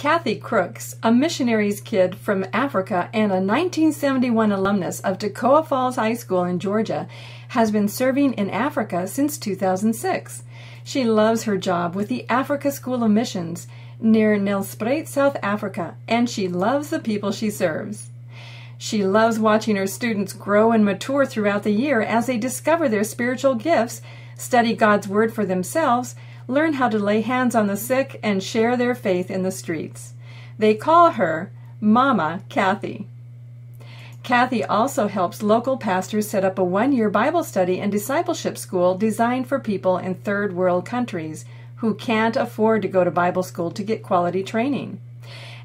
Cathy Crooks, a missionary's kid from Africa and a 1971 alumnus of Toccoa Falls High School in Georgia, has been serving in Africa since 2006. She loves her job with the Africa School of Missions near Nelspruit, South Africa, and she loves the people she serves. She loves watching her students grow and mature throughout the year as they discover their spiritual gifts, study God's Word for themselves, learn how to lay hands on the sick, and share their faith in the streets. They call her Mama Cathy. Cathy also helps local pastors set up a one-year Bible study and discipleship school designed for people in third world countries who can't afford to go to Bible school to get quality training.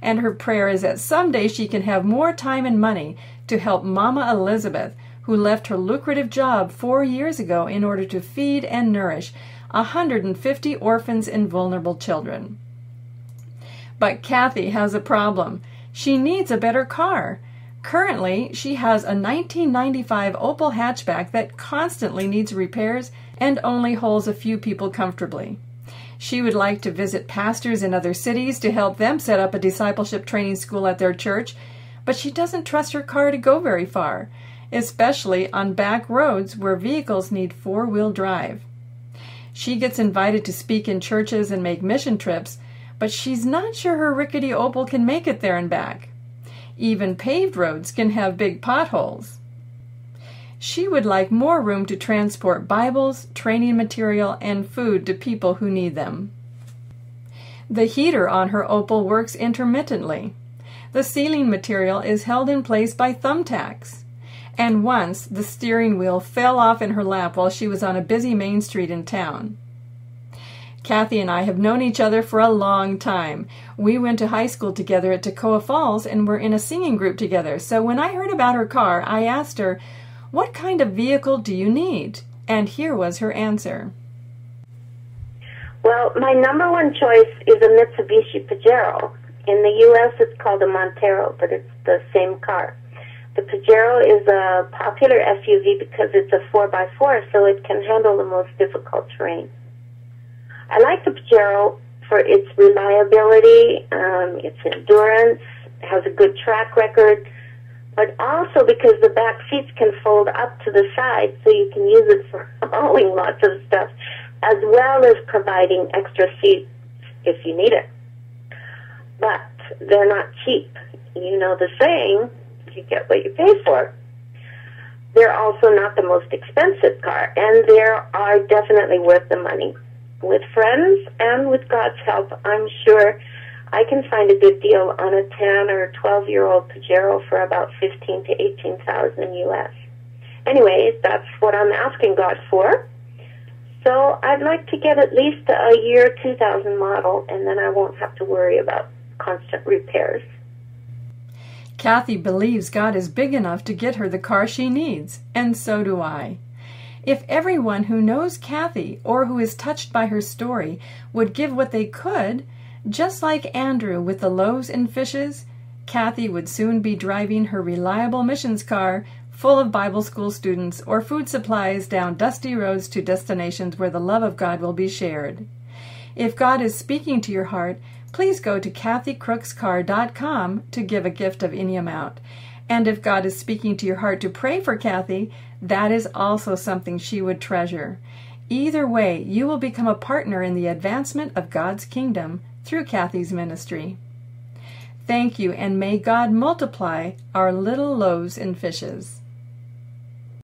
And her prayer is that someday she can have more time and money to help Mama Elizabeth, who left her lucrative job 4 years ago in order to feed and nourish 150 orphans and vulnerable children. But Cathy has a problem. She needs a better car. Currently, she has a 1995 Opel hatchback that constantly needs repairs and only holds a few people comfortably. She would like to visit pastors in other cities to help them set up a discipleship training school at their church, but she doesn't trust her car to go very far, especially on back roads where vehicles need four-wheel drive. She gets invited to speak in churches and make mission trips, but she's not sure her rickety Opel can make it there and back. Even paved roads can have big potholes. She would like more room to transport Bibles, training material, and food to people who need them. The heater on her Opel works intermittently. The ceiling material is held in place by thumbtacks. And once the steering wheel fell off in her lap while she was on a busy main street in town. Cathy and I have known each other for a long time. We went to high school together at Toccoa Falls and were in a singing group together. So when I heard about her car, I asked her, "What kind of vehicle do you need?" And here was her answer. Well, my number one choice is a Mitsubishi Pajero. In the U.S., it's called a Montero, but it's the same car. The Pajero is a popular SUV because it's a 4x4, so it can handle the most difficult terrain. I like the Pajero for its reliability, its endurance, has a good track record, but also because the back seats can fold up to the side so you can use it for hauling lots of stuff, as well as providing extra seats if you need it. But they're not cheap. You know the saying, you get what you pay for. They're also not the most expensive car, and they are definitely worth the money. With friends and with God's help, I'm sure I can find a good deal on a 10 or 12-year-old Pajero for about $15,000 to $18,000 US. Anyways, that's what I'm asking God for. So I'd like to get at least a year 2000 model, and then I won't have to worry about constant repairs. Cathy believes God is big enough to get her the car she needs, and so do I. If everyone who knows Cathy or who is touched by her story would give what they could, just like Andrew with the loaves and fishes, Cathy would soon be driving her reliable missions car full of Bible school students or food supplies down dusty roads to destinations where the love of God will be shared. If God is speaking to your heart, please go to cathycrookscar.com to give a gift of any amount. And if God is speaking to your heart to pray for Cathy, that is also something she would treasure. Either way, you will become a partner in the advancement of God's kingdom through Cathy's ministry. Thank you, and may God multiply our little loaves and fishes.